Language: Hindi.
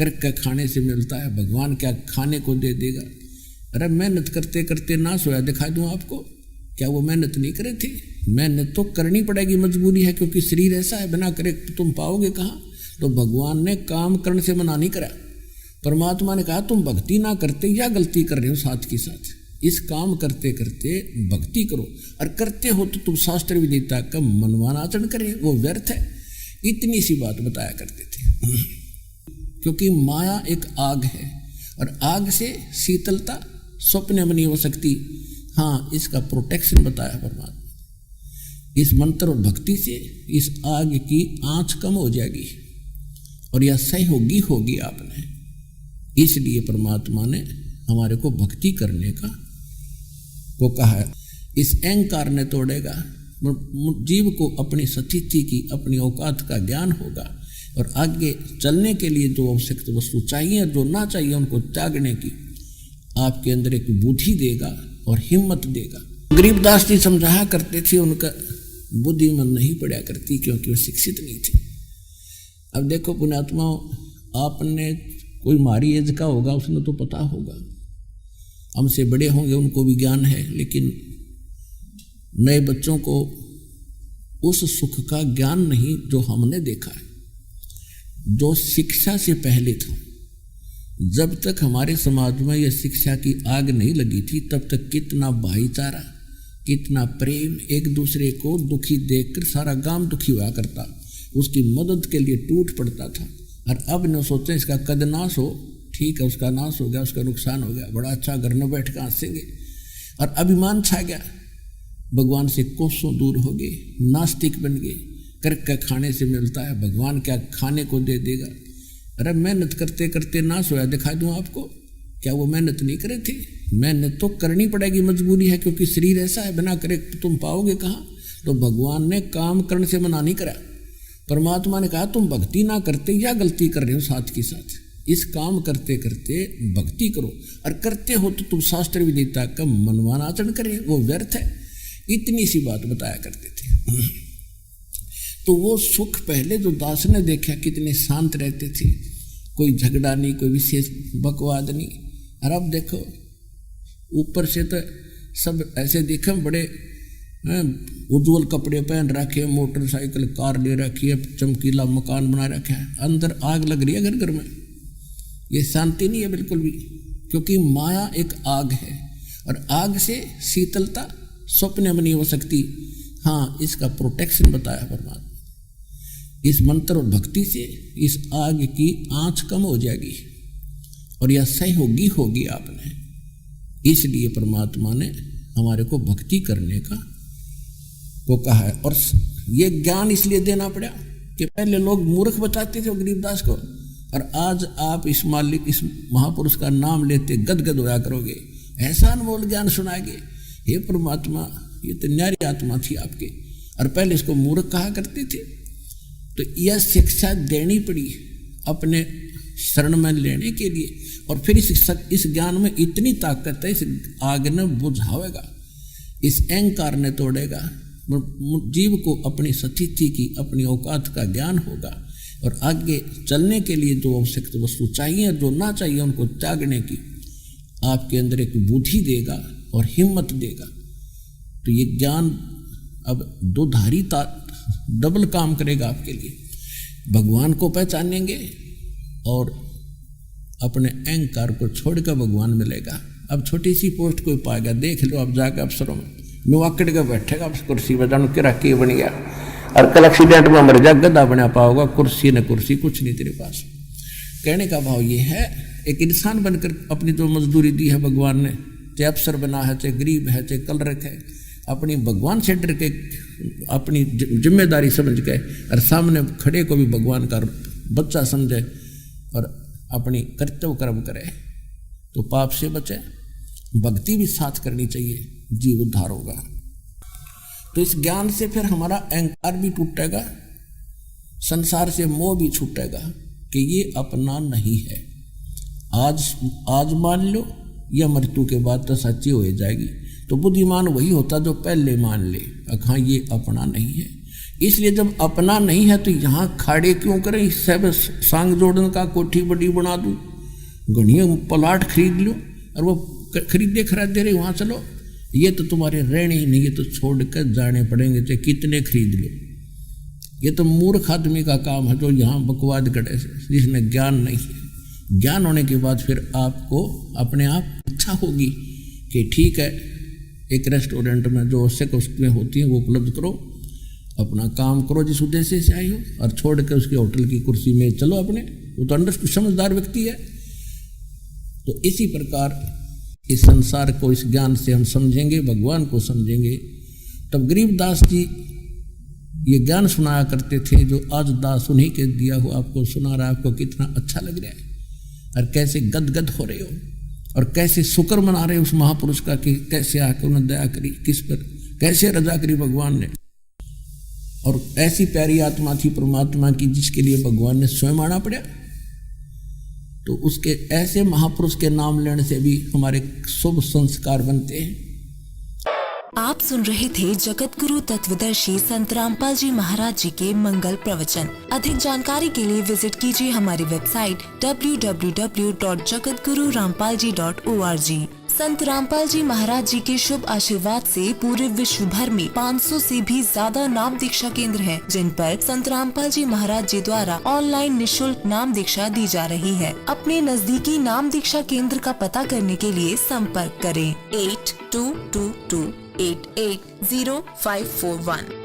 करके खाने से मिलता है, भगवान क्या खाने को दे देगा। अरे मेहनत करते करते ना सोया दिखा दूं आपको, क्या वो मेहनत नहीं करे थे? मेहनत तो करनी पड़ेगी, मजबूरी है, क्योंकि शरीर ऐसा है, बिना करे तुम पाओगे कहाँ। तो भगवान ने काम करने से मना नहीं करा। परमात्मा ने कहा तुम भक्ति ना करते या गलती कर रहे हो, साथ के साथ इस काम करते करते भक्ति करो, और करते हो तो तुम शास्त्र विदिता का मनवाना आचरण करे, वो व्यर्थ है। इतनी सी बात बताया करते थे। क्योंकि माया एक आग है, और आग से शीतलता स्वप्न में नहीं हो सकती। हाँ, इसका प्रोटेक्शन बताया परमात्मा। इस मंत्र और भक्ति से इस आग की आँच कम हो जाएगी, और यह सहयोगी होगी आपने। इसलिए परमात्मा ने हमारे को भक्ति करने का वो कहा है। इस अहंकार ने तोड़ेगा, जीव को अपनी स्थिति की, अपनी औकात का ज्ञान होगा, और आगे चलने के लिए जो आवश्यक वस्तु चाहिए, जो ना चाहिए, उनको त्यागने की आपके अंदर एक बुद्धि देगा और हिम्मत देगा। गरीबदास जी समझाया करते थे, उनका बुद्धि मन नहीं पड़ा करती, क्योंकि वो शिक्षित नहीं थे। अब देखो पुण्यात्मा, आपने कोई हमारी एज का होगा, उसने तो पता होगा, हमसे बड़े होंगे, उनको भी ज्ञान है, लेकिन नए बच्चों को उस सुख का ज्ञान नहीं जो हमने देखा है, जो शिक्षा से पहले था। जब तक हमारे समाज में यह शिक्षा की आग नहीं लगी थी, तब तक कितना भाईचारा, कितना प्रेम, एक दूसरे को दुखी देखकर सारा गांव दुखी हुआ करता, उसकी मदद के लिए टूट पड़ता था। और अब न सोचें इसका कद नाश हो, ठीक है, उसका नाश हो गया, उसका नुकसान हो गया, बड़ा अच्छा घर में बैठ कर हंसेंगे। और अभिमान छा गया, भगवान से कोसों दूर हो गए, नास्तिक बन गए, करके खाने से मिलता है, भगवान क्या खाने को दे देगा। अरे मेहनत करते करते ना सोया दिखा दूं आपको, क्या वो मेहनत नहीं करे थे? मेहनत तो करनी पड़ेगी, मजबूरी है, क्योंकि शरीर ऐसा है, बिना करे तुम पाओगे कहाँ। तो भगवान ने काम करने से मना नहीं करा। परमात्मा ने कहा तुम भक्ति ना करते या गलती कर रहे हो, साथ के साथ इस काम करते करते भक्ति करो, और करते हो तो तुम शास्त्र विदिता का मनवाना आचरण करे, वो व्यर्थ है। इतनी सी बात बताया करते थे। तो वो सुख पहले जो दास ने देखा, कितने शांत रहते थे, कोई झगड़ा नहीं, कोई विशेष बकवाद नहीं। और अब देखो ऊपर से तो सब ऐसे दिखे, बड़े उज्जवल कपड़े पहन रखे, मोटरसाइकिल कार ले रखी है, चमकीला मकान बना रखा है, अंदर आग लग रही है घर घर में। ये शांति नहीं है बिल्कुल भी, क्योंकि माया एक आग है, और आग से शीतलता स्वप्न में नहीं हो सकती। हाँ, इसका प्रोटेक्शन बताया परमात्मा। इस मंत्र और भक्ति से इस आग की आँच कम हो जाएगी, और यह सहयोगी होगी आपने। इसलिए परमात्मा ने हमारे को भक्ति करने का वो कहा है। और ये ज्ञान इसलिए देना पड़ा कि पहले लोग मूर्ख बताते थे गरीबदास को, और आज आप इस मालिक, इस महापुरुष का नाम लेते गदगद होया करोगे, ऐसा अनमोल ज्ञान सुनाएंगे। हे परमात्मा, ये तो न्यारी आत्मा थी आपके, और पहले इसको मूर्ख कहा करते थे। तो यह शिक्षा देनी पड़ी अपने शरण में लेने के लिए, और फिर इस ज्ञान में इतनी ताकत है, इस आग ने बुझावेगा, इस अहंकार ने तोड़ेगा, जीव को अपनी स्थिति की, अपनी औकात का ज्ञान होगा, और आगे चलने के लिए जो आवश्यक वस्तु चाहिए, जो ना चाहिए, उनको त्यागने की आपके अंदर एक बुद्धि देगा और हिम्मत देगा। तो ये ज्ञान अब दो धारी डबल काम करेगा आपके लिए। भगवान को पहचानेंगे और अपने अहंकार को छोड़कर भगवान मिलेगा। अब छोटी सी पोस्ट कोई पाएगा, देख लो अब जाकर अफसरों में नुआकड़ के बैठेगा कुर्सी पर, जानो कि राखी बन गया, और कल एक्सीडेंट में मर जा, गधा बना पाओगा, कुर्सी न कुर्सी कुछ नहीं तेरे पास। कहने का भाव ये है, एक इंसान बनकर अपनी जो मजदूरी दी है भगवान ने, चाहे अफसर बना है, चाहे गरीब है, चाहे कलरक है, अपनी भगवान से डर के, अपनी जिम्मेदारी समझ के, और सामने खड़े को भी भगवान का बच्चा समझे, और अपनी कर्तव्य कर्म करे, तो पाप से बचे। भक्ति भी साथ करनी चाहिए, जीव उद्धार होगा। तो इस ज्ञान से फिर हमारा अहंकार भी टूटेगा, संसार से मोह भी छूटेगा कि ये अपना नहीं है। आज मान लो, या मृत्यु के बाद तो सच्ची हो जाएगी। तो बुद्धिमान वही होता जो पहले मान ले, हाँ ये अपना नहीं है, इसलिए जब अपना नहीं है तो यहाँ खाड़े क्यों करें, सब सांग जोड़न का कोठी बड़ी बना दूँ, घनिया प्लाट खरीद लूँ और वो खरीदे खरीदे रहे वहाँ चलो, ये तो तुम्हारे रहने ही नहीं, ये तो छोड़ कर जाने पड़ेंगे, चाहे कितने खरीद लो। ये तो मूर्ख आदमी का काम है जो यहाँ बकवाद करे से, जिसमें ज्ञान नहीं है। ज्ञान होने के बाद फिर आपको अपने आप इच्छा होगी कि ठीक है, एक रेस्टोरेंट में जो आवश्यक वस्तुएं होती हैं वो उपलब्ध करो, अपना काम करो जिस उद्देश्य से आई हो, और छोड़ कर उसके होटल की कुर्सी में चलो अपने, वो तो अंदर समझदार व्यक्ति है। तो इसी प्रकार इस संसार को इस ज्ञान से हम समझेंगे, भगवान को समझेंगे। तब गरीबदास जी ये ज्ञान सुनाया करते थे जो आज दास उन्हीं के दिया हुआ आपको सुना रहा है। आपको कितना अच्छा लग रहा है और कैसे गदगद हो रहे हो और कैसे शुक्र मना रहे हो उस महापुरुष का कि कैसे आकर उन्हें दया करी, किस पर कैसे रजा करी भगवान ने। और ऐसी प्यारी आत्मा थी परमात्मा की जिसके लिए भगवान ने स्वयं आना पड़ा। तो उसके ऐसे महापुरुष के नाम लेने से भी हमारे शुभ संस्कार बनते हैं। आप सुन रहे थे जगत गुरु तत्वदर्शी संत रामपाल जी महाराज जी के मंगल प्रवचन। अधिक जानकारी के लिए विजिट कीजिए हमारी वेबसाइट www.jagatgururampalji.org। संत रामपाल जी महाराज जी के शुभ आशीर्वाद से पूरे विश्व भर में 500 से भी ज्यादा नाम दीक्षा केंद्र हैं, जिन पर संत रामपाल जी महाराज जी द्वारा ऑनलाइन निशुल्क नाम दीक्षा दी जा रही है। अपने नजदीकी नाम दीक्षा केंद्र का पता करने के लिए संपर्क करें 8222880541।